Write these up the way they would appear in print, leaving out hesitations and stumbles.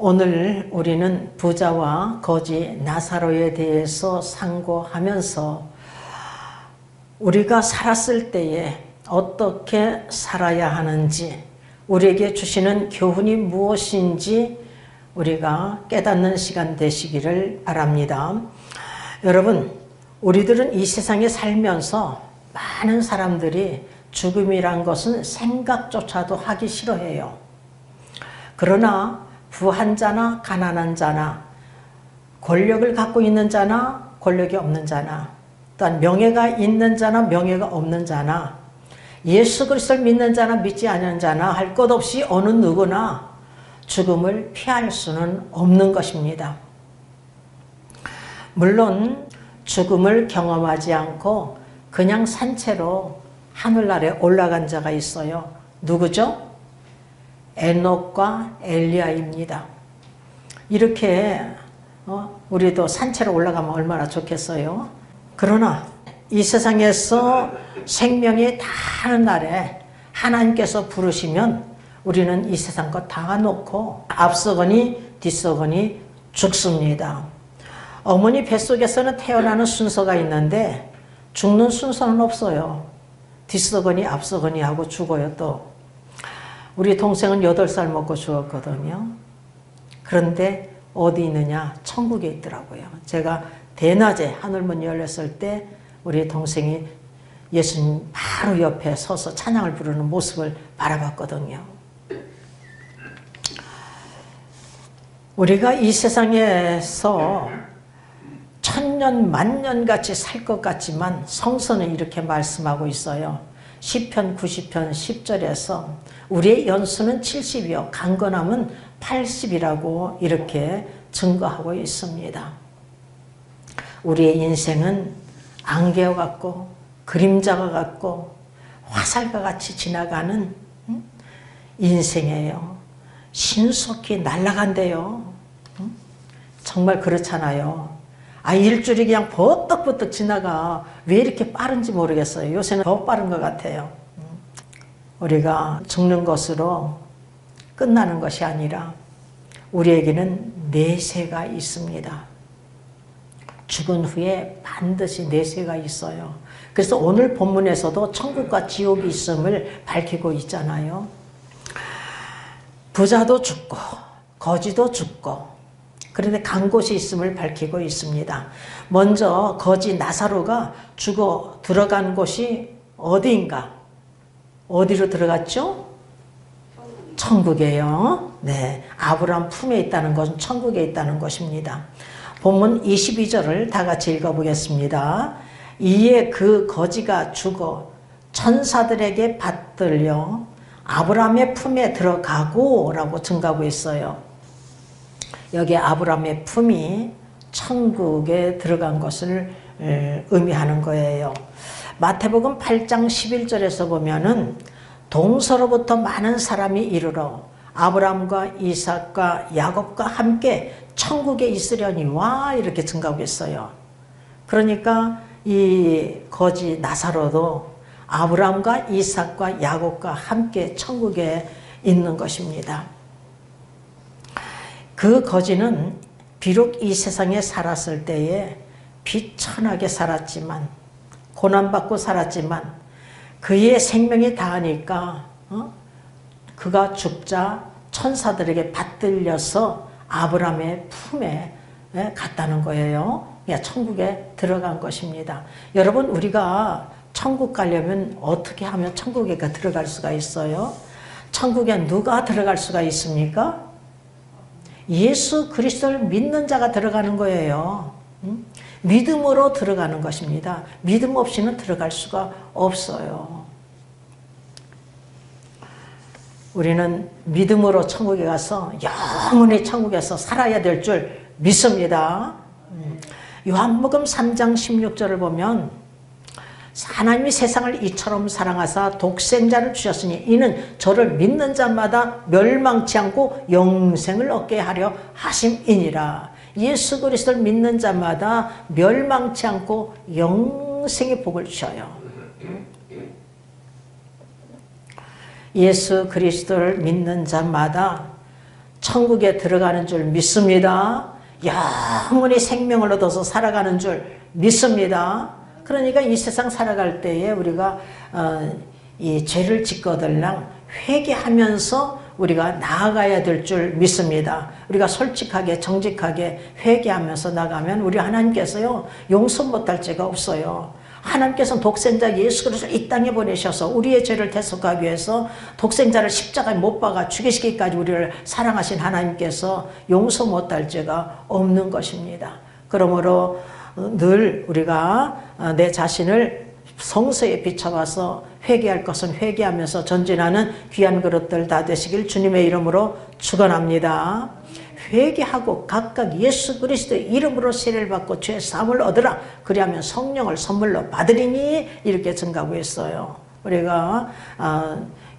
오늘 우리는 부자와 거지 나사로에 대해서 상고하면서 우리가 살았을 때에 어떻게 살아야 하는지, 우리에게 주시는 교훈이 무엇인지 우리가 깨닫는 시간 되시기를 바랍니다. 여러분, 우리들은 이 세상에 살면서 많은 사람들이 죽음이란 것은 생각조차도 하기 싫어해요. 그러나 부한 자나 가난한 자나 권력을 갖고 있는 자나 권력이 없는 자나 또한 명예가 있는 자나 명예가 없는 자나 예수 그리스도를 믿는 자나 믿지 않는 자나 할 것 없이 어느 누구나 죽음을 피할 수는 없는 것입니다. 물론 죽음을 경험하지 않고 그냥 산채로 하늘나라에 올라간 자가 있어요. 누구죠? 에녹과 엘리야입니다. 이렇게 우리도 산채로 올라가면 얼마나 좋겠어요. 그러나 이 세상에서 생명이 다하는 날에 하나님께서 부르시면 우리는 이 세상 것 다 놓고 앞서거니 뒤서거니 죽습니다. 어머니 뱃속에서는 태어나는 순서가 있는데 죽는 순서는 없어요. 뒤서거니 앞서거니 하고 죽어요. 또 우리 동생은 8살 먹고 죽었거든요. 그런데 어디 있느냐? 천국에 있더라고요. 제가 대낮에 하늘문 열렸을 때 우리 동생이 예수님 바로 옆에 서서 찬양을 부르는 모습을 바라봤거든요. 우리가 이 세상에서 천년 만년같이 살 것 같지만 성서는 이렇게 말씀하고 있어요. 시편 90편 10절에서 우리의 연수는 70이요 강건함은 80이라고 이렇게 증거하고 있습니다. 우리의 인생은 안개와 같고 그림자와 같고 화살과 같이 지나가는 인생이에요. 신속히 날아간대요. 정말 그렇잖아요. 일주일이 그냥 버떡버떡 지나가. 왜 이렇게 빠른지 모르겠어요. 요새는 더 빠른 것 같아요. 우리가 죽는 것으로 끝나는 것이 아니라 우리에게는 내세가 있습니다. 죽은 후에 반드시 내세가 있어요. 그래서 오늘 본문에서도 천국과 지옥이 있음을 밝히고 있잖아요. 부자도 죽고 거지도 죽고 그런데 간 곳이 있음을 밝히고 있습니다. 먼저 거지 나사로가 죽어 들어간 곳이 어디인가? 어디로 들어갔죠? 천국이에요. 네, 아브라함 품에 있다는 것은 천국에 있다는 것입니다. 본문 22절을 다 같이 읽어보겠습니다. 이에 그 거지가 죽어 천사들에게 받들려 아브라함의 품에 들어가고 라고 증가하고 있어요. 여기 아브라함의 품이 천국에 들어간 것을 의미하는 거예요. 마태복음 8장 11절에서 보면은 동서로부터 많은 사람이 이르러 아브라함과 이삭과 야곱과 함께 천국에 있으려니와 이렇게 증가하고 있어요. 그러니까 이 거지 나사로도 아브라함과 이삭과 야곱과 함께 천국에 있는 것입니다. 그 거지는 비록 이 세상에 살았을 때에 비천하게 살았지만 고난받고 살았지만 그의 생명이 다하니까 그가 죽자 천사들에게 받들려서 아브라함의 품에 갔다는 거예요. 그러니까 천국에 들어간 것입니다. 여러분, 우리가 천국 가려면 어떻게 하면 천국에 들어갈 수가 있어요? 천국에 누가 들어갈 수가 있습니까? 예수 그리스도를 믿는 자가 들어가는 거예요. 믿음으로 들어가는 것입니다. 믿음 없이는 들어갈 수가 없어요. 우리는 믿음으로 천국에 가서 영원히 천국에서 살아야 될 줄 믿습니다. 요한복음 3장 16절을 보면 하나님이 세상을 이처럼 사랑하사 독생자를 주셨으니 이는 저를 믿는 자마다 멸망치 않고 영생을 얻게 하려 하심이니라. 예수 그리스도를 믿는 자마다 멸망치 않고 영생의 복을 주셔요. 예수 그리스도를 믿는 자마다 천국에 들어가는 줄 믿습니다. 영원히 생명을 얻어서 살아가는 줄 믿습니다. 그러니까 이 세상 살아갈 때에 우리가 이 죄를 짓거들랑 회개하면서 우리가 나아가야 될 줄 믿습니다. 우리가 솔직하게 정직하게 회개하면서 나가면 우리 하나님께서요 용서 못할 죄가 없어요. 하나님께서는 독생자 예수 그리스도를 이 땅에 보내셔서 우리의 죄를 대속하기 위해서 독생자를 십자가에 못 박아 죽이시기까지 우리를 사랑하신 하나님께서 용서 못할 죄가 없는 것입니다. 그러므로 늘 우리가 내 자신을 성서에 비춰봐서 회개할 것은 회개하면서 전진하는 귀한 그릇들 다 되시길 주님의 이름으로 축원합니다. 회개하고 각각 예수 그리스도의 이름으로 세례를 받고 죄 사함을 얻으라. 그리하면 성령을 선물로 받으리니 이렇게 증가하고 있어요. 우리가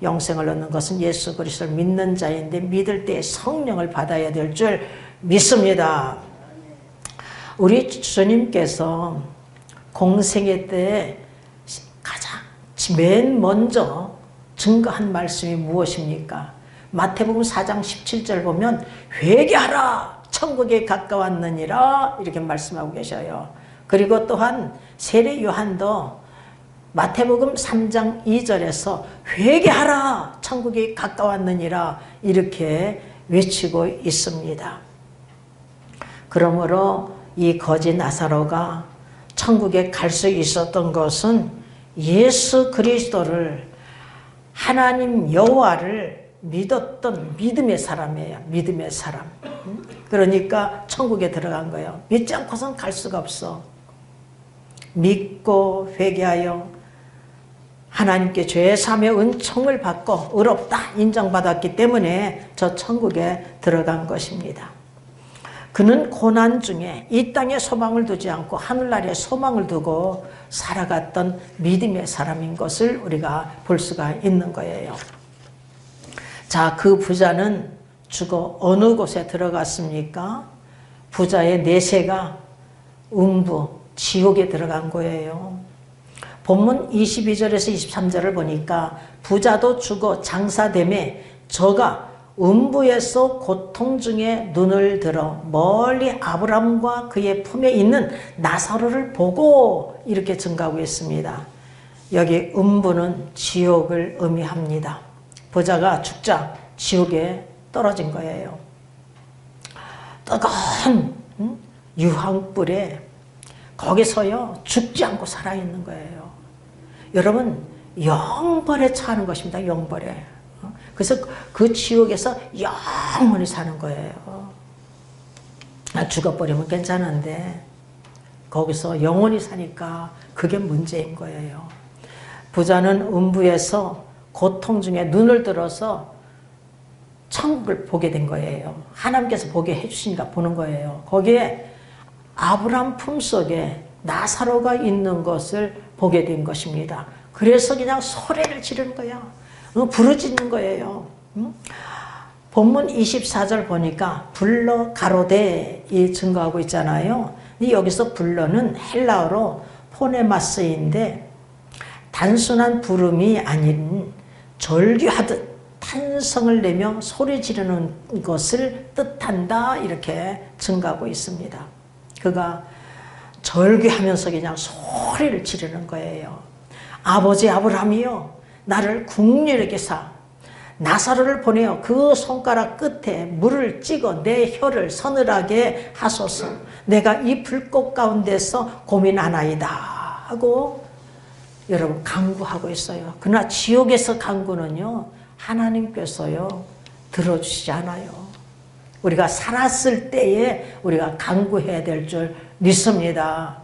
영생을 얻는 것은 예수 그리스도를 믿는 자인데 믿을 때 성령을 받아야 될 줄 믿습니다. 우리 주님께서 공생애 때 가장 맨 먼저 증거한 말씀이 무엇입니까? 마태복음 4장 17절 보면 회개하라 천국에 가까웠느니라 이렇게 말씀하고 계셔요. 그리고 또한 세례 요한도 마태복음 3장 2절에서 회개하라 천국에 가까웠느니라 이렇게 외치고 있습니다. 그러므로 이 거지 나사로가 천국에 갈 수 있었던 것은 예수 그리스도를 하나님 여호와를 믿었던 믿음의 사람이에요. 믿음의 사람. 그러니까 천국에 들어간 거예요. 믿지 않고선 갈 수가 없어. 믿고 회개하여 하나님께 죄 사함의 은총을 받고 의롭다 인정받았기 때문에 저 천국에 들어간 것입니다. 그는 고난 중에 이 땅에 소망을 두지 않고 하늘나라에 소망을 두고 살아갔던 믿음의 사람인 것을 우리가 볼 수가 있는 거예요. 자, 그 부자는 죽어 어느 곳에 들어갔습니까? 부자의 내세가 음부, 지옥에 들어간 거예요. 본문 22절에서 23절을 보니까 부자도 죽어 장사됨에 저가 음부에서 고통 중에 눈을 들어 멀리 아브람과 그의 품에 있는 나사로를 보고 이렇게 증가하고 있습니다. 여기 음부는 지옥을 의미합니다. 부자가 죽자 지옥에 떨어진 거예요. 뜨거운 유황불에 거기서요 죽지 않고 살아있는 거예요. 여러분 영벌에 처하는 것입니다. 영벌에. 그래서 그 지옥에서 영원히 사는 거예요. 죽어버리면 괜찮은데 거기서 영원히 사니까 그게 문제인 거예요. 부자는 음부에서 고통 중에 눈을 들어서 천국을 보게 된 거예요. 하나님께서 보게 해주시니까 보는 거예요. 거기에 아브람 품속에 나사로가 있는 것을 보게 된 것입니다. 그래서 그냥 소리를 지르는 거야. 부르짖는 거예요. 본문 24절 보니까 불러 가로되 이 증거하고 있잖아요. 여기서 불러는 헬라어로 포네마스인데 단순한 부름이 아닌 절규하듯 탄성을 내며 소리 지르는 것을 뜻한다 이렇게 증거하고 있습니다. 그가 절규하면서 그냥 소리를 지르는 거예요. 아버지 아브라함이요 나를 긍휼히 여기사 나사로를 보내어 그 손가락 끝에 물을 찍어 내 혀를 서늘하게 하소서. 내가 이 불꽃 가운데서 고민하나이다 하고 여러분 간구하고 있어요. 그러나 지옥에서 간구는요 하나님께서요 들어주시지 않아요. 우리가 살았을 때에 우리가 간구해야 될 줄 믿습니다.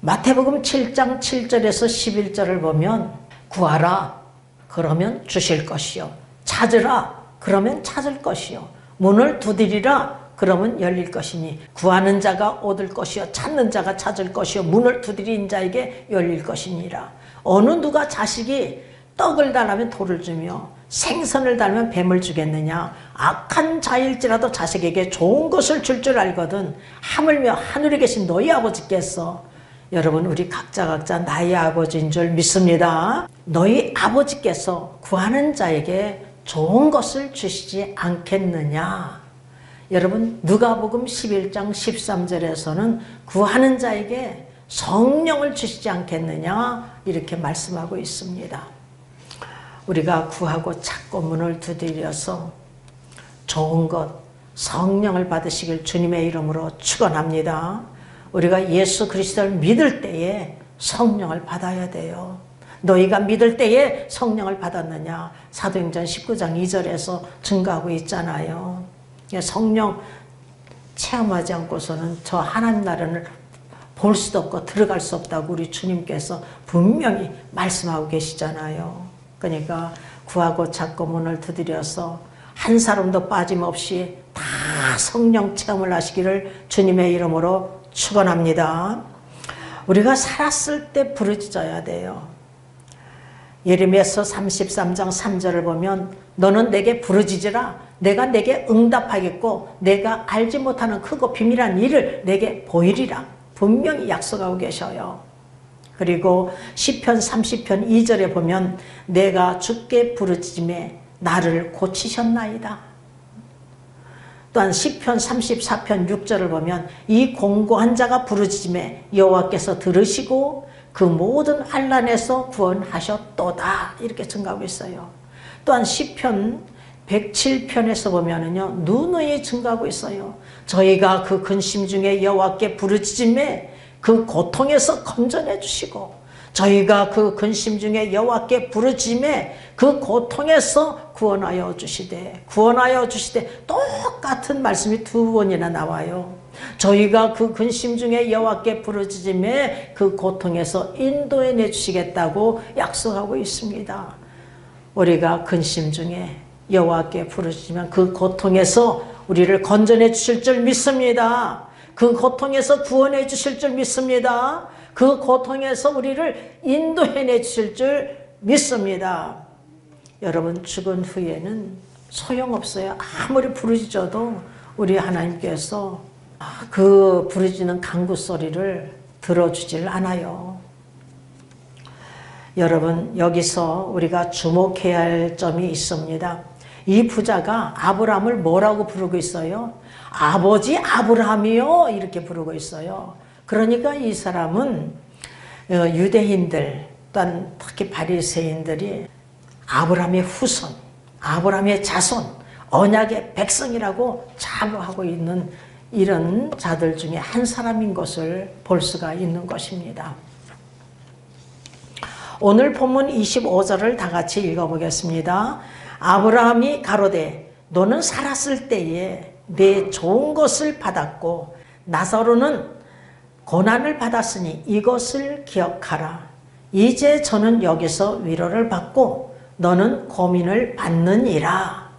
마태복음 7장 7절에서 11절을 보면 구하라 그러면 주실 것이요 찾으라 그러면 찾을 것이요 문을 두드리라 그러면 열릴 것이니 구하는 자가 얻을 것이요 찾는 자가 찾을 것이요 문을 두드린 자에게 열릴 것이니라. 어느 누가 자식이 떡을 달라면 돌을 주며 생선을 달면 뱀을 주겠느냐. 악한 자일지라도 자식에게 좋은 것을 줄 줄 알거든 하물며 하늘에 계신 너희 아버지께서 여러분 우리 각자 나의 아버지인 줄 믿습니다. 너희 아버지께서 구하는 자에게 좋은 것을 주시지 않겠느냐. 여러분 누가복음 11장 13절에서는 구하는 자에게 성령을 주시지 않겠느냐 이렇게 말씀하고 있습니다. 우리가 구하고 찾고 문을 두드려서 좋은 것 성령을 받으시길 주님의 이름으로 축원합니다. 우리가 예수 그리스도를 믿을 때에 성령을 받아야 돼요. 너희가 믿을 때에 성령을 받았느냐. 사도행전 19장 2절에서 증거하고 있잖아요. 성령 체험하지 않고서는 저 하나님 나라를 볼 수도 없고 들어갈 수 없다고 우리 주님께서 분명히 말씀하고 계시잖아요. 그러니까 구하고 찾고 문을 두드려서 한 사람도 빠짐없이 다 성령 체험을 하시기를 주님의 이름으로 축원합니다. 우리가 살았을 때 부르짖어야 돼요. 예레미야서 33장 3절을 보면 너는 내게 부르짖으라 내가 내게 응답하겠고 내가 알지 못하는 크고 비밀한 일을 내게 보이리라 분명히 약속하고 계셔요. 그리고 시편 30편 2절에 보면 내가 주께 부르짖음에 나를 고치셨나이다. 또한 시편 34편 6절을 보면 이 공고한 자가 부르짖음에 여호와께서 들으시고 그 모든 환난에서 구원하셨도다 이렇게 증가하고 있어요. 또한 시편 107편에서 보면은요 누누이 증가하고 있어요. 저희가 그 근심 중에 여호와께 부르짖음에 그 고통에서 건져내 주시고 저희가 그 근심 중에 여호와께 부르짖음에 그 고통에서 구원하여 주시되 똑같은 말씀이 두 번이나 나와요. 저희가 그 근심 중에 여호와께 부르짖음에 그 고통에서 인도해 내주시겠다고 약속하고 있습니다. 우리가 근심 중에 여호와께 부르짖으면 그 고통에서 우리를 건져내 주실 줄 믿습니다. 그 고통에서 구원해 주실 줄 믿습니다. 그 고통에서 우리를 인도해 내 주실 줄 믿습니다. 여러분 죽은 후에는 소용없어요. 아무리 부르짖어도 우리 하나님께서 그 부르짖는 간구 소리를 들어주질 않아요. 여러분 여기서 우리가 주목해야 할 점이 있습니다. 이 부자가 아브라함을 뭐라고 부르고 있어요? 아버지 아브라함이요 이렇게 부르고 있어요. 그러니까 이 사람은 유대인들 또한 특히 바리새인들이 아브라함의 후손, 아브라함의 자손, 언약의 백성이라고 자부하고 있는 이런 자들 중에 한 사람인 것을 볼 수가 있는 것입니다. 오늘 본문 25절을 다 같이 읽어보겠습니다. 아브라함이 가로되 너는 살았을 때에 내 좋은 것을 받았고 나사로는 고난을 받았으니 이것을 기억하라. 이제 저는 여기서 위로를 받고 너는 고민을 받느니라.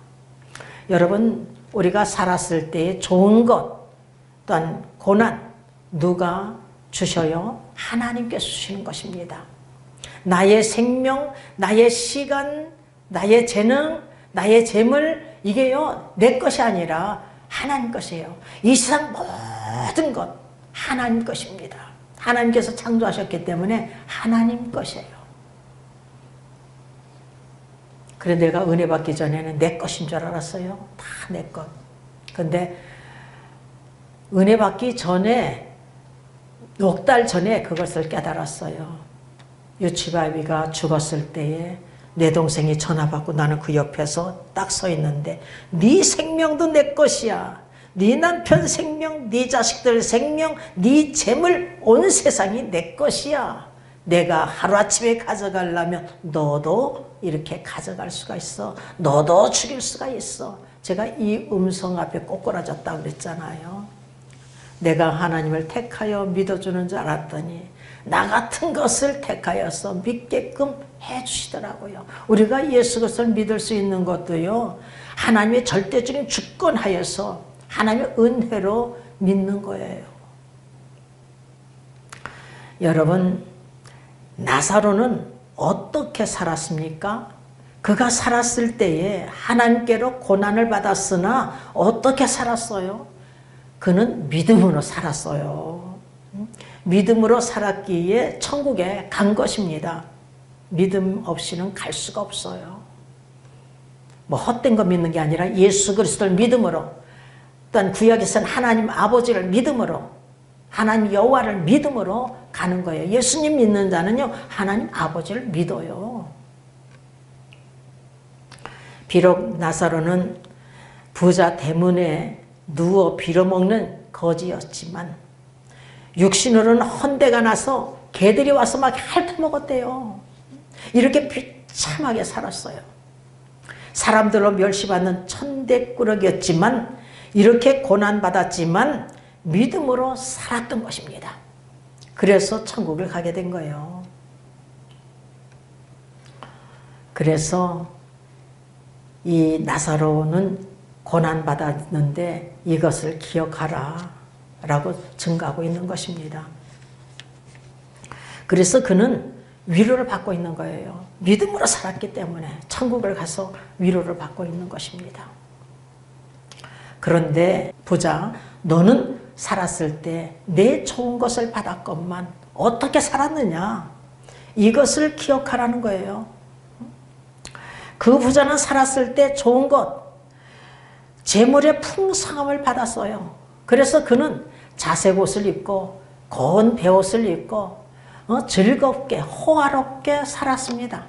여러분 우리가 살았을 때의 좋은 것 또한 고난 누가 주셔요? 하나님께서 주시는 것입니다. 나의 생명, 나의 시간, 나의 재능, 나의 재물 이게요 내 것이 아니라 하나님 것이에요. 이 세상 모든 것 하나님 것입니다. 하나님께서 창조하셨기 때문에 하나님 것이에요. 그래 내가 은혜 받기 전에는 내 것인 줄 알았어요. 다 내 것. 근데 은혜 받기 전에 넉 달 전에 그것을 깨달았어요. 유치바비가 죽었을 때에 내 동생이 전화 받고 나는 그 옆에서 딱 서 있는데 네 생명도 내 것이야. 네 남편 생명, 네 자식들 생명, 네 재물 온 세상이 내 것이야. 내가 하루아침에 가져가려면 너도 이렇게 가져갈 수가 있어. 너도 죽일 수가 있어. 제가 이 음성 앞에 꼬꾸라졌다고 그랬잖아요. 내가 하나님을 택하여 믿어주는 줄 알았더니 나 같은 것을 택하여서 믿게끔 해주시더라고요. 우리가 예수 그리스도를 믿을 수 있는 것도요 하나님의 절대적인 주권하여서 하나님의 은혜로 믿는 거예요. 여러분 나사로는 어떻게 살았습니까? 그가 살았을 때에 하나님께로 고난을 받았으나 어떻게 살았어요? 그는 믿음으로 살았어요. 믿음으로 살았기에 천국에 간 것입니다. 믿음 없이는 갈 수가 없어요. 뭐 헛된 거 믿는 게 아니라 예수 그리스도를 믿음으로, 또한 구약에서는 하나님 아버지를 믿음으로, 하나님 여호와를 믿음으로 가는 거예요. 예수님 믿는 자는요 하나님 아버지를 믿어요. 비록 나사로는 부자 대문에 누워 빌어먹는 거지였지만 육신으로는 헌대가 나서 개들이 와서 막 핥아먹었대요. 이렇게 비참하게 살았어요. 사람들로 멸시받는 천대꾸러기였지만, 이렇게 고난받았지만 믿음으로 살았던 것입니다. 그래서 천국을 가게 된 거예요. 그래서 이 나사로는 고난받았는데 이것을 기억하라 라고 증가하고 있는 것입니다. 그래서 그는 위로를 받고 있는 거예요. 믿음으로 살았기 때문에 천국을 가서 위로를 받고 있는 것입니다. 그런데 보자, 너는 살았을 때 내 좋은 것을 받았건만 어떻게 살았느냐, 이것을 기억하라는 거예요. 그 부자는 살았을 때 좋은 것, 재물의 풍성함을 받았어요. 그래서 그는 자색 옷을 입고 고운 베옷을 입고 즐겁게 호화롭게 살았습니다.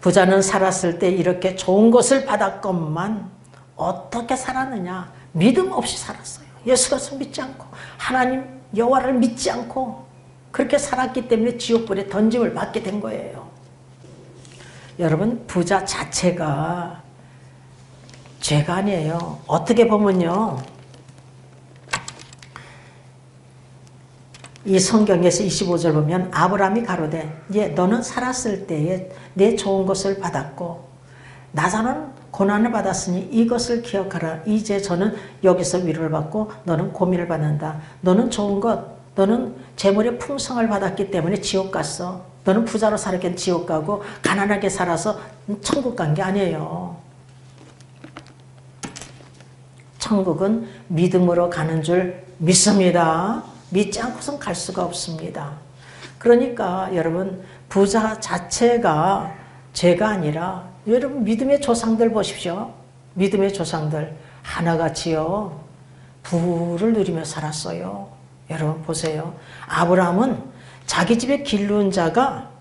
부자는 살았을 때 이렇게 좋은 것을 받았건만 어떻게 살았느냐, 믿음 없이 살았어요. 예수 그리스도 믿지 않고 하나님 여호와를 믿지 않고 그렇게 살았기 때문에 지옥불에 던짐을 받게 된 거예요. 여러분, 부자 자체가 죄가 아니에요. 어떻게 보면요, 이 성경에서 25절 보면 아브라함이 가로되, 예, 너는 살았을 때에 내 좋은 것을 받았고 나사로는 고난을 받았으니 이것을 기억하라. 이제 저는 여기서 위로를 받고 너는 고민을 받는다. 너는 좋은 것, 너는 재물의 풍성을 받았기 때문에 지옥 갔어. 너는 부자로 살았기 지옥 가고 가난하게 살아서 천국 간 게 아니에요. 천국은 믿음으로 가는 줄 믿습니다. 믿지 않고선 갈 수가 없습니다. 그러니까 여러분, 부자 자체가 죄가 아니라, 여러분 믿음의 조상들 보십시오. 믿음의 조상들 하나같이요 부를 누리며 살았어요. 여러분 보세요. 아브라함은 자기 집에 기르는 자가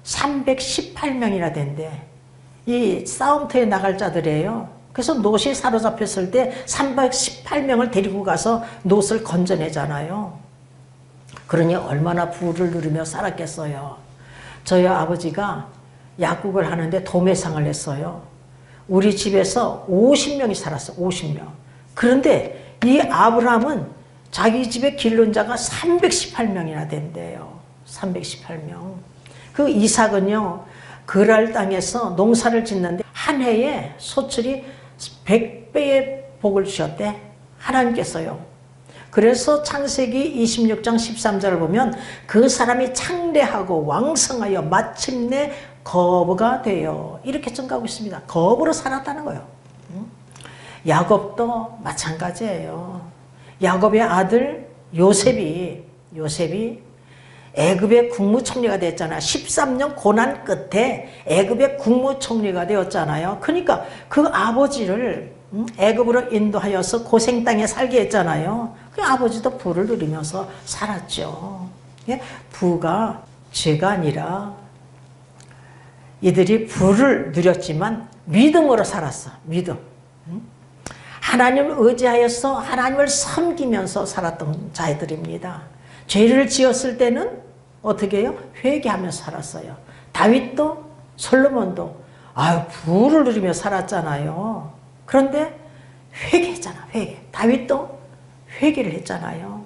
318명이나 된대. 이 싸움터에 나갈 자들이에요. 그래서 놋이 사로잡혔을 때 318명을 데리고 가서 놋을 건져내잖아요. 그러니 얼마나 부를 누리며 살았겠어요. 저희 아버지가 약국을 하는데 도매상을 했어요. 우리 집에서 50명이 살았어. 50명. 그런데 이 아브라함은 자기 집에 기른 자가 318명이나 된대요. 318명. 그 이삭은요, 그랄 땅에서 농사를 짓는데 한 해에 소출이 100배의 복을 주셨대. 하나님께서요. 그래서 창세기 26장 13절을 보면 그 사람이 창대하고 왕성하여 마침내 거부가 되어, 이렇게 증가하고 있습니다. 거부로 살았다는 거예요. 야곱도 마찬가지예요. 야곱의 아들 요셉이 애굽의 국무총리가 됐잖아요. 13년 고난 끝에 애굽의 국무총리가 되었잖아요. 그러니까 그 아버지를 애굽으로 인도하여서 고생 땅에 살게 했잖아요. 그 아버지도 부를 누리면서 살았죠. 부가 죄가 아니라 이들이 부를 누렸지만 믿음으로 살았어. 믿음. 하나님을 의지하여서 하나님을 섬기면서 살았던 자들입니다. 죄를 지었을 때는 어떻게 해요? 회개하면서 살았어요. 다윗도 솔로몬도 부를 누리며 살았잖아요. 그런데 회개했잖아. 회개. 다윗도 회개를 했잖아요.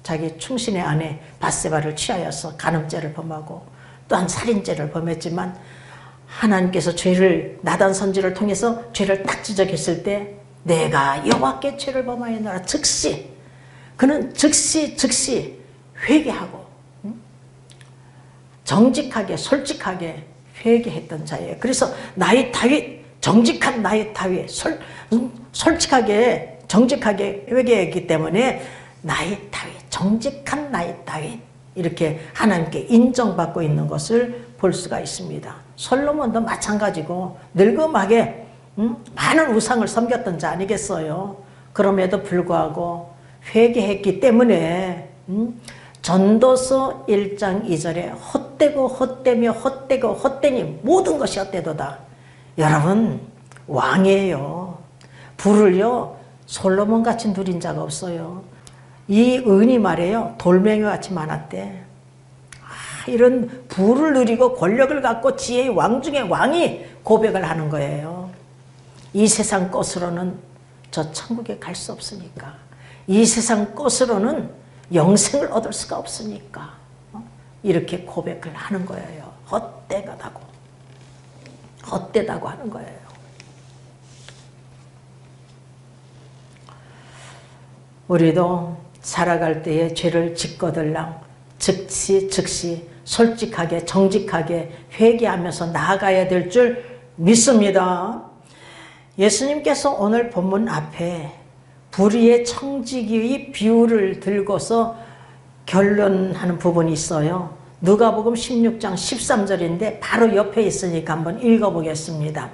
자기 충신의 아내 밧세바를 취하여서 간음죄를 범하고 또한 살인죄를 범했지만 하나님께서 죄를, 나단 선지를 통해서 죄를 딱 지적했을 때 내가 여호와께 죄를 범하였노라. 그는 즉시 회개하고 정직하게 솔직하게 회개했던 자예요. 그래서 나의 다윗, 정직한 나의 다윗, 솔직하게 정직하게 회개했기 때문에 나의 다윗, 정직한 나의 다윗, 이렇게 하나님께 인정받고 있는 것을 볼 수가 있습니다. 솔로몬도 마찬가지고 늙음하게 많은 우상을 섬겼던 자 아니겠어요? 그럼에도 불구하고 회개했기 때문에 전도서 1장 2절에 헛되고 헛되며 헛되고 헛되니 모든 것이 헛되도다. 여러분 왕이에요. 부를요 솔로몬같이 누린 자가 없어요. 이 은이 말이에요 돌멩이같이 많았대. 이런 부를 누리고 권력을 갖고 지혜의 왕 중에 왕이 고백을 하는 거예요. 이 세상 것으로는 저 천국에 갈 수 없으니까, 이 세상 것으로는 영생을 얻을 수가 없으니까 이렇게 고백을 하는 거예요. 헛되다고 하는 거예요. 우리도 살아갈 때에 죄를 짓거들랑 즉시 솔직하게 정직하게 회개하면서 나아가야 될 줄 믿습니다. 예수님께서 오늘 본문 앞에 불의의 청지기의 비유를 들고서 결론하는 부분이 있어요. 누가복음 16장 13절인데 바로 옆에 있으니까 한번 읽어보겠습니다.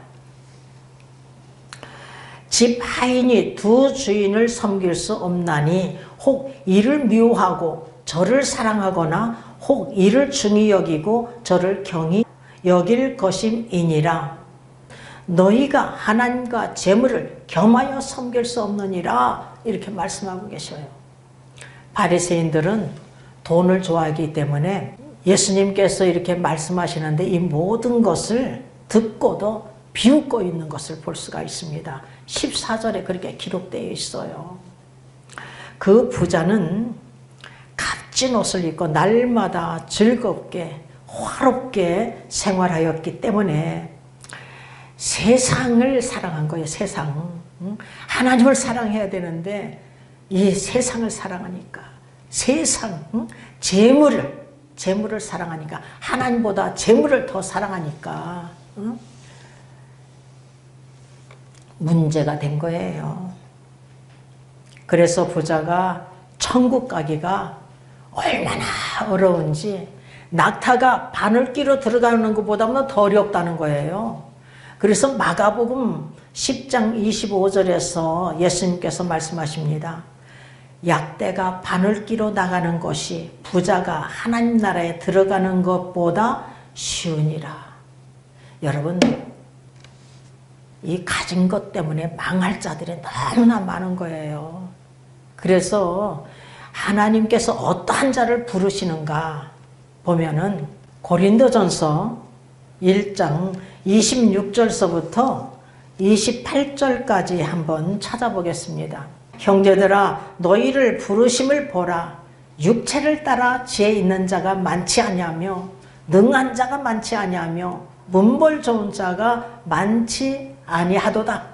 집 하인이 두 주인을 섬길 수 없나니 혹 이를 미워하고 저를 사랑하거나 혹 이를 중히 여기고 저를 경히 여길 것임이니라. 너희가 하나님과 재물을 겸하여 섬길 수 없느니라. 이렇게 말씀하고 계셔요. 바리새인들은 돈을 좋아하기 때문에 예수님께서 이렇게 말씀하시는데 이 모든 것을 듣고도 비웃고 있는 것을 볼 수가 있습니다. 14절에 그렇게 기록되어 있어요. 그 부자는 값진 옷을 입고 날마다 즐겁게 화롭게 생활하였기 때문에 세상을 사랑한 거예요. 세상. 하나님을 사랑해야 되는데 이 세상을 사랑하니까, 세상, 재물을 사랑하니까, 하나님보다 재물을 더 사랑하니까 문제가 된 거예요. 그래서 부자가 천국 가기가 얼마나 어려운지, 낙타가 바늘귀로 들어가는 것보다는 더 어렵다는 거예요. 그래서 마가복음 10장 25절에서 예수님께서 말씀하십니다. 약대가 바늘귀로 나가는 것이 부자가 하나님 나라에 들어가는 것보다 쉬우니라. 여러분, 이 가진 것 때문에 망할 자들이 너무나 많은 거예요. 그래서 하나님께서 어떠한 자를 부르시는가 보면은 고린도전서 1장 26절서부터 28절까지 한번 찾아보겠습니다. 형제들아 너희를 부르심을 보라. 육체를 따라 지혜 있는 자가 많지 아니하며 능한 자가 많지 아니하며 문벌 좋은 자가 많지 아니하도다.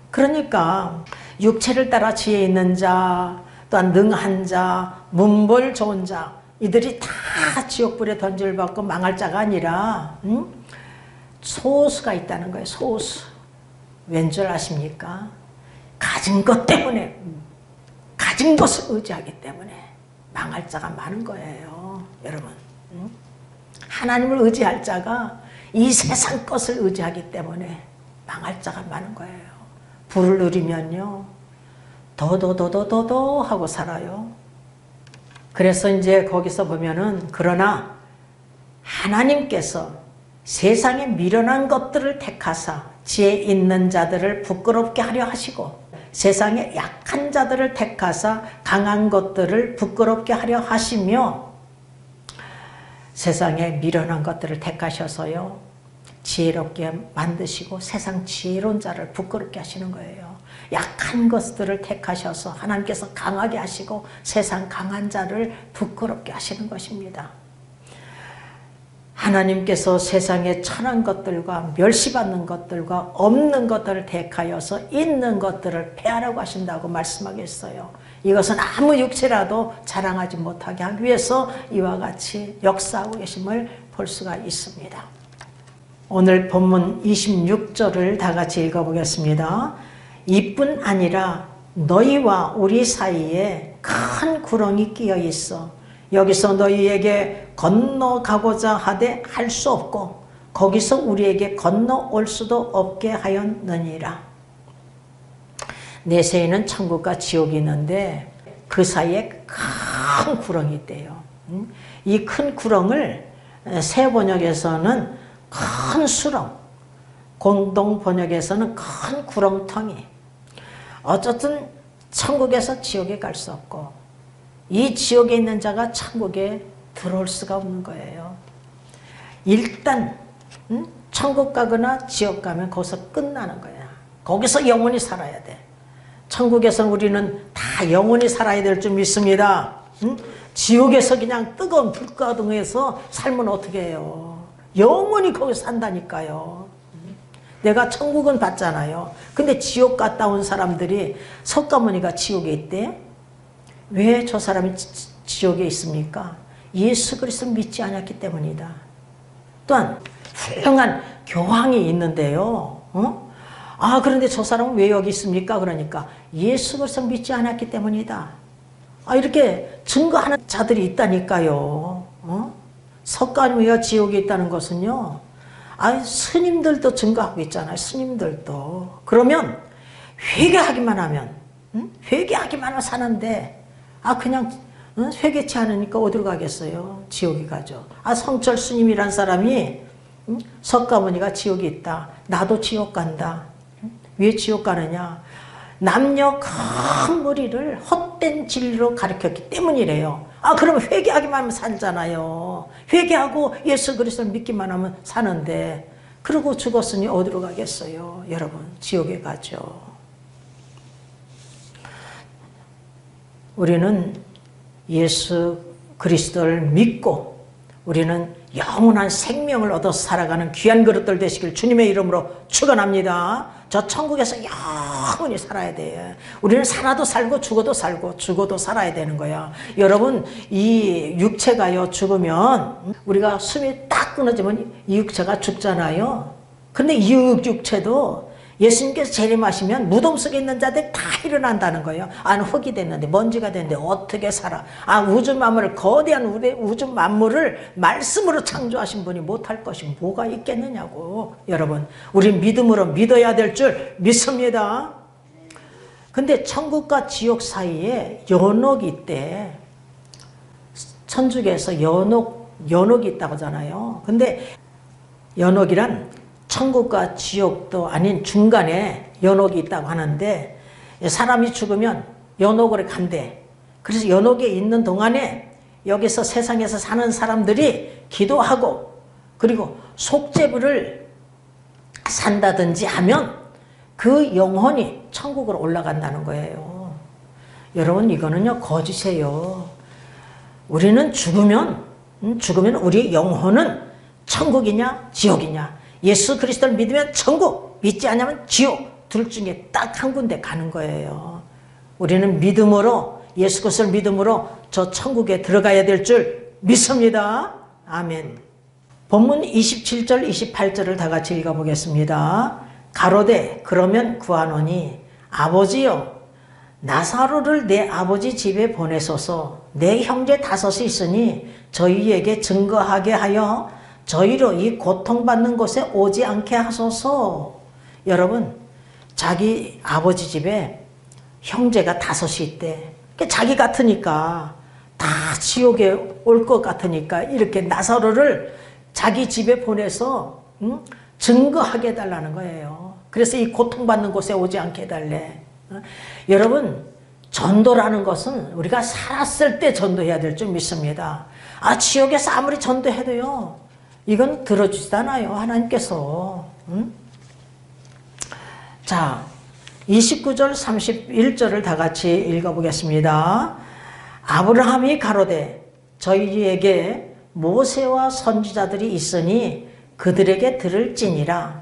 그러니까 육체를 따라 지혜 있는 자, 또한 능한 자, 문벌 좋은 자, 이들이 다 지옥불에 던질 받고 망할 자가 아니라 소수가 있다는 거예요. 소수. 왠 줄 아십니까? 가진 것 때문에, 가진 것을 의지하기 때문에 망할 자가 많은 거예요. 여러분, 하나님을 의지할 자가 이 세상 것을 의지하기 때문에 망할 자가 많은 거예요. 부를 누리면요 더더더더더더 하고 살아요. 그래서 이제 거기서 보면은 그러나 하나님께서 세상에 미련한 것들을 택하사 지혜 있는 자들을 부끄럽게 하려 하시고 세상에 약한 자들을 택하사 강한 것들을 부끄럽게 하려 하시며 세상에 미련한 것들을 택하셔서요 지혜롭게 만드시고 세상 지혜로운 자를 부끄럽게 하시는 거예요. 약한 것들을 택하셔서 하나님께서 강하게 하시고 세상 강한 자를 부끄럽게 하시는 것입니다. 하나님께서 세상에 천한 것들과 멸시받는 것들과 없는 것들을 택하여서 있는 것들을 폐하라고 하신다고 말씀하겠어요. 이것은 아무 육체라도 자랑하지 못하게 하기 위해서 이와 같이 역사하고 계심을 볼 수가 있습니다. 오늘 본문 26절을 다 같이 읽어보겠습니다. 이뿐 아니라 너희와 우리 사이에 큰 구렁이 끼어 있어 여기서 너희에게 건너가고자 하되 할 수 없고 거기서 우리에게 건너올 수도 없게 하였느니라. 내세에는 천국과 지옥이 있는데 그 사이에 큰 구렁이 있대요. 이 큰 구렁을 새 번역에서는 큰 수렁, 공동 번역에서는 큰 구렁텅이. 어쨌든 천국에서 지옥에 갈 수 없고 이 지옥에 있는 자가 천국에 들어올 수가 없는 거예요. 일단 천국 가거나 지옥 가면 거기서 끝나는 거야. 거기서 영원히 살아야 돼. 천국에서 우리는 다 영원히 살아야 될 줄 믿습니다. 지옥에서 그냥 뜨거운 불가둥에서 살면 어떻게 해요? 영원히 거기서 산다니까요. 내가 천국은 봤잖아요. 근데 지옥 갔다 온 사람들이 석가모니가 지옥에 있대? 왜 저 사람이 지옥에 있습니까? 예수 그리스도를 믿지 않았기 때문이다. 또한 훌륭한 교황이 있는데요. 그런데 저 사람은 왜 여기 있습니까? 그러니까 예수 그리스도를 믿지 않았기 때문이다. 이렇게 증거하는 자들이 있다니까요. 석가모니가 지옥에 있다는 것은요. 스님들도 증거하고 있잖아요. 스님들도. 그러면 회개하기만 하면 회개하기만 하면 사는데 그냥 회개치 않으니까 어디로 가겠어요? 지옥에 가죠. 성철 스님이란 사람이 석가모니가 지옥에 있다. 나도 지옥 간다. 왜 지옥 가느냐? 남녀 큰 무리를 헛된 진리로 가르쳤기 때문이래요. 그러면 회개하기만 하면 살잖아요. 회개하고 예수 그리스도를 믿기만 하면 사는데 그러고 죽었으니 어디로 가겠어요? 여러분 지옥에 가죠. 우리는 예수 그리스도를 믿고 우리는 영원한 생명을 얻어서 살아가는 귀한 그릇들 되시길 주님의 이름으로 축원합니다. 저 천국에서 영원히 살아야 돼. 우리는 살아도 살고 죽어도 살고 죽어도 살아야 되는 거야. 여러분 이 육체가요 죽으면 우리가 숨이 딱 끊어지면 이 육체가 죽잖아요. 근데 이 육체도 예수님께서 재림하시면 무덤 속에 있는 자들 다 일어난다는 거예요. 흙이 됐는데 먼지가 됐는데 어떻게 살아? 우주 만물을 거대한 우주 만물을 말씀으로 창조하신 분이 못할 것이 뭐가 있겠느냐고. 여러분 우리 믿음으로 믿어야 될 줄 믿습니다. 근데 천국과 지옥 사이에 연옥이 있대. 천주교에서 연옥이 있다고 하잖아요. 근데 연옥이란 천국과 지옥도 아닌 중간에 연옥이 있다고 하는데 사람이 죽으면 연옥으로 간대. 그래서 연옥에 있는 동안에 여기서 세상에서 사는 사람들이 기도하고 그리고 속죄부를 산다든지 하면 그 영혼이 천국으로 올라간다는 거예요. 여러분 이거는요 거짓이에요. 우리는 죽으면 우리 영혼은 천국이냐 지옥이냐, 예수 그리스도를 믿으면 천국, 믿지 않으면 지옥, 둘 중에 딱 한 군데 가는 거예요. 우리는 믿음으로, 예수 그리스도를 믿음으로 저 천국에 들어가야 될 줄 믿습니다. 아멘. 본문 27절 28절을 다 같이 읽어보겠습니다. 가로되 그러면 구하노니 아버지여 나사로를 내 아버지 집에 보내소서. 내 형제 5이 있으니 저희에게 증거하게 하여 저희로 이 고통받는 곳에 오지 않게 하소서. 여러분 자기 아버지 집에 형제가 5이 있대. 자기 같으니까 다 지옥에 올 것 같으니까 이렇게 나사로를 자기 집에 보내서 증거하게 해달라는 거예요. 그래서 이 고통받는 곳에 오지 않게 해달래. 여러분 전도라는 것은 우리가 살았을 때 전도해야 될 줄 믿습니다. 지옥에서 아무리 전도해도요 이건 들어주지도 않아요 하나님께서. 자 29절 31절을 다 같이 읽어보겠습니다. 아브라함이 가로되 저희에게 모세와 선지자들이 있으니 그들에게 들을지니라.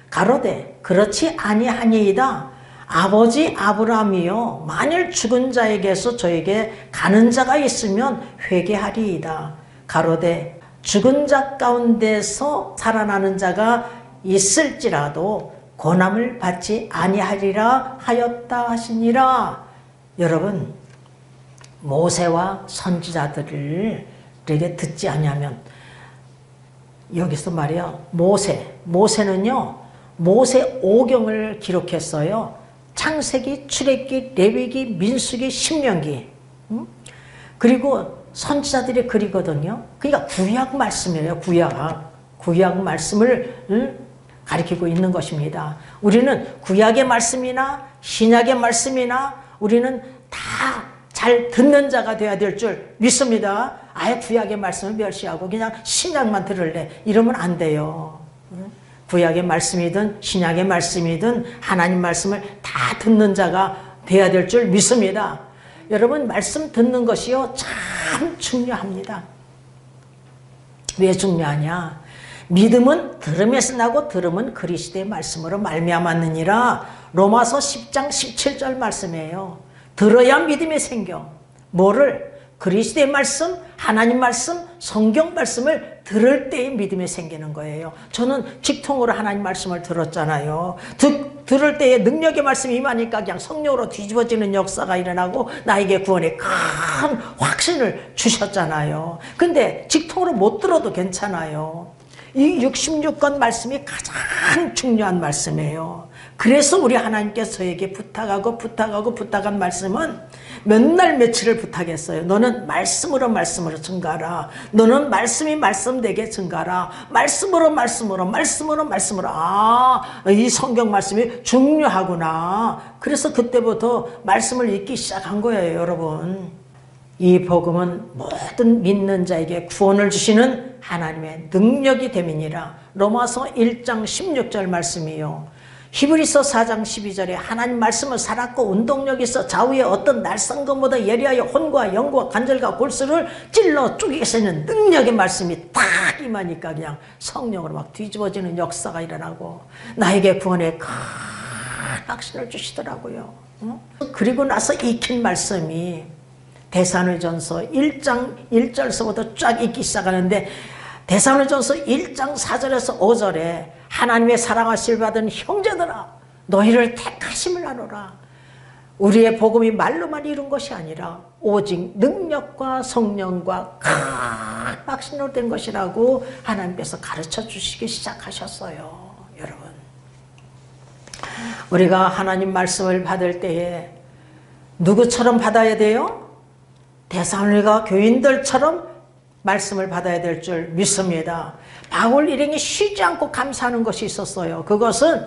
가로되 그렇지 아니하니이다. 아버지 아브라함이요 만일 죽은 자에게서 저에게 가는 자가 있으면 회개하리이다. 가로되 죽은 자 가운데서 살아나는 자가 있을지라도 고난을 받지 아니하리라 하였다 하시니라. 여러분 모세와 선지자들에게 듣지 아니하면, 여기서 말이야, 모세는요 모세 오경을 기록했어요. 창세기, 출애굽기, 레위기, 민수기, 신명기. 그리고 선지자들의 글이거든요. 그러니까 구약 말씀이에요. 구약 말씀을 가리키고 있는 것입니다. 우리는 구약의 말씀이나 신약의 말씀이나 우리는 다 잘 듣는 자가 되어야 될 줄 믿습니다. 아예 구약의 말씀을 멸시하고 그냥 신약만 들을래 이러면 안 돼요. 구약의 말씀이든 신약의 말씀이든 하나님 말씀을 다 듣는 자가 되어야 될 줄 믿습니다. 여러분, 말씀 듣는 것이요 참 중요합니다. 왜 중요하냐? 믿음은 들음에서 나고 들음은 그리스도의 말씀으로 말미암았느니라. 로마서 10장 17절 말씀이에요. 들어야 믿음이 생겨. 뭐를? 그리스도의 말씀, 하나님 말씀, 성경 말씀을 들을 때에 믿음이 생기는 거예요. 저는 직통으로 하나님 말씀을 들었잖아요. 들을 때에 능력의 말씀이 임하니까 그냥 성령으로 뒤집어지는 역사가 일어나고 나에게 구원의 큰 확신을 주셨잖아요. 근데 직통으로 못 들어도 괜찮아요. 이 66권 말씀이 가장 중요한 말씀이에요. 그래서 우리 하나님께서 저에게 부탁한 말씀은 몇 날 며칠을 부탁했어요. 너는 말씀으로 증가하라. 너는 말씀이 말씀되게 증가하라. 말씀으로. 이 성경 말씀이 중요하구나. 그래서 그때부터 말씀을 읽기 시작한 거예요, 여러분. 이 복음은 모든 믿는 자에게 구원을 주시는 하나님의 능력이 됨이니라. 로마서 1장 16절 말씀이요. 히브리서 4장 12절에 하나님 말씀은 살았고 운동력이 있어 좌우에 어떤 날쌘 것보다 예리하여 혼과 영과 관절과 골수를 찔러 쪼개게 쓰는 능력의 말씀이 딱 임하니까 그냥 성령으로 막 뒤집어지는 역사가 일어나고 나에게 구원의 큰 확신을 주시더라고요. 그리고 나서 익힌 말씀이 데살로니가전서 1장 1절서부터 쫙 읽기 시작하는데 데살로니가전서 1장 4절에서 5절에 하나님의 사랑하심을 받은 형제들아 너희를 택하심을 나누라. 우리의 복음이 말로만 이룬 것이 아니라 오직 능력과 성령과 큰 확신으로 된 것이라고 하나님께서 가르쳐 주시기 시작하셨어요. 여러분, 우리가 하나님 말씀을 받을 때에 누구처럼 받아야 돼요? 데살로니가 교인들처럼 말씀을 받아야 될 줄 믿습니다. 바울 일행이 쉬지 않고 감사하는 것이 있었어요. 그것은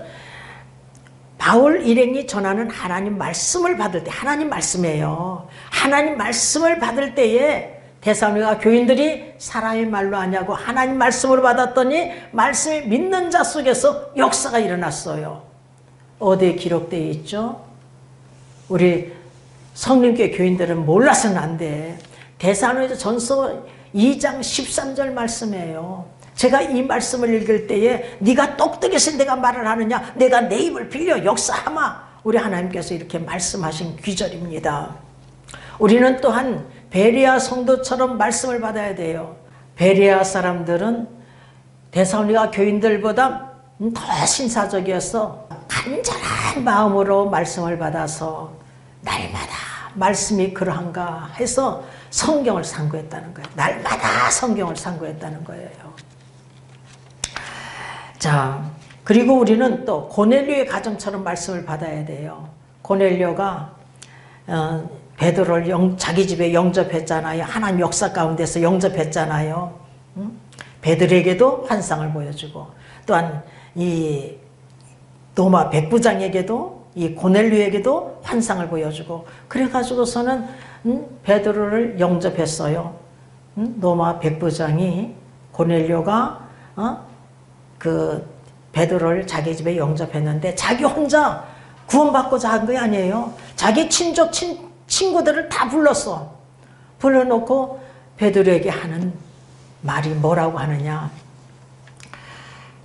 바울 일행이 전하는 하나님 말씀을 받을 때, 하나님 말씀이에요. 하나님 말씀을 받을 때에 데살로니가 교인들이 사람의 말로 하냐고 하나님 말씀으로 받았더니 말씀이 믿는 자 속에서 역사가 일어났어요. 어디에 기록되어 있죠? 우리 성림교회 교인들은 몰라서는 안 돼. 데살로니가전서 2장 13절 말씀이에요. 제가 이 말씀을 읽을 때에 네가 똑똑해서 내가 말을 하느냐, 내가 내 입을 빌려 역사하마. 우리 하나님께서 이렇게 말씀하신 귀절입니다. 우리는 또한 베레아 성도처럼 말씀을 받아야 돼요. 베레아 사람들은 데살로니가 교인들보다 더 신사적이어서 간절한 마음으로 말씀을 받아서 날마다 말씀이 그러한가 해서 성경을 상고했다는 거예요. 날마다 성경을 상고했다는 거예요. 자, 그리고 우리는 또 고넬료의 가정처럼 말씀을 받아야 돼요. 고넬료가 베드로를 자기 집에 영접했잖아요. 하나님 역사 가운데서 영접했잖아요. 베드로에게도 환상을 보여주고 또한 이 로마 백부장에게도 이 고넬료에게도 환상을 보여주고 그래가지고서는 베드로를 영접했어요. 로마 백부장이 고넬료가 그 베드로를 자기 집에 영접했는데 자기 혼자 구원받고자 한 게 아니에요. 자기 친족 친구들을 다 불렀어. 불러놓고 베드로에게 하는 말이 뭐라고 하느냐.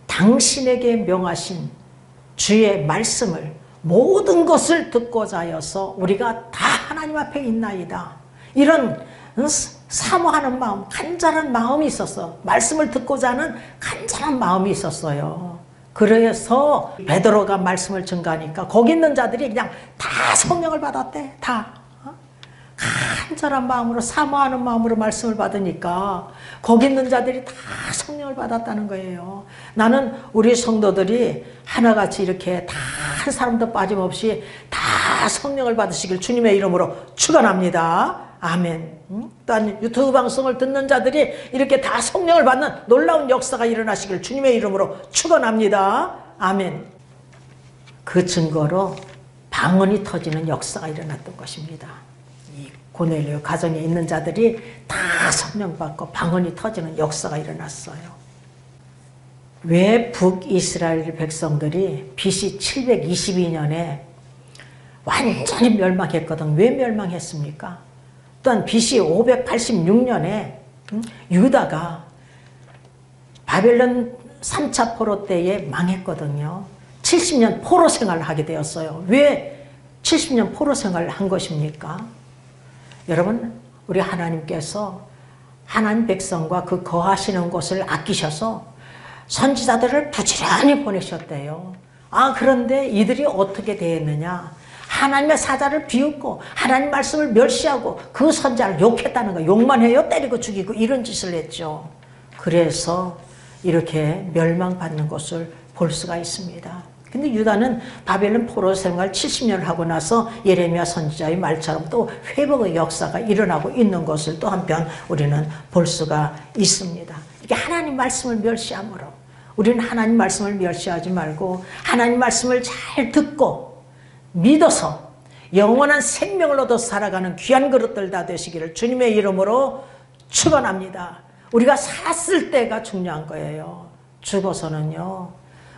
당신에게 명하신 주의 말씀을 모든 것을 듣고자 하여서 우리가 다 하나님 앞에 있나이다. 이런 사모하는 마음, 간절한 마음이 있었어. 말씀을 듣고자 하는 간절한 마음이 있었어요. 그래서 베드로가 말씀을 전가하니까 거기 있는 자들이 그냥 다 성령을 받았대. 다. 간절한 마음으로 사모하는 마음으로 말씀을 받으니까 거기 있는 자들이 다 성령을 받았다는 거예요. 나는 우리 성도들이 하나같이 이렇게 다 한 사람도 빠짐없이 다 성령을 받으시길 주님의 이름으로 축원합니다. 아멘. 또한 유튜브 방송을 듣는 자들이 이렇게 다 성령을 받는 놀라운 역사가 일어나시길 주님의 이름으로 축원합니다. 아멘. 그 증거로 방언이 터지는 역사가 일어났던 것입니다. 이 고넬료 가정에 있는 자들이 다 성령 받고 방언이 터지는 역사가 일어났어요. 왜 북이스라엘 백성들이 BC 722년에 완전히 멸망했거든. 왜 멸망했습니까? 또한 BC 586년에 유다가 바벨론 3차 포로 때에 망했거든요. 70년 포로 생활을 하게 되었어요. 왜 70년 포로 생활을 한 것입니까? 여러분, 우리 하나님께서 하나님 백성과 그 거하시는 곳을 아끼셔서 선지자들을 부지런히 보내셨대요. 그런데 이들이 어떻게 되었느냐? 하나님의 사자를 비웃고 하나님 말씀을 멸시하고 그 선지자를 욕했다는 거예요. 욕만 해요. 때리고 죽이고 이런 짓을 했죠. 그래서 이렇게 멸망받는 것을 볼 수가 있습니다. 근데 유다는 바벨론 포로 생활 70년을 하고 나서 예레미야 선지자의 말처럼 또 회복의 역사가 일어나고 있는 것을 또 한편 우리는 볼 수가 있습니다. 이게 하나님 말씀을 멸시함으로 우리는 하나님 말씀을 멸시하지 말고 하나님 말씀을 잘 듣고 믿어서 영원한 생명을 얻어 살아가는 귀한 그릇들 다 되시기를 주님의 이름으로 축원합니다. 우리가 살았을 때가 중요한 거예요. 죽어서는요,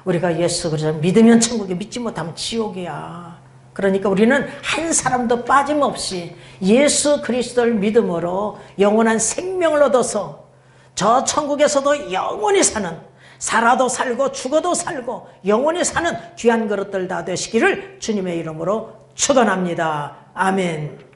우리가 예수 그리스도를 믿으면 천국에, 믿지 못하면 지옥이야. 그러니까 우리는 한 사람도 빠짐없이 예수 그리스도를 믿음으로 영원한 생명을 얻어서 저 천국에서도 영원히 사는, 살아도 살고 죽어도 살고 영원히 사는 귀한 그릇들 다 되시기를 주님의 이름으로 축원합니다. 아멘.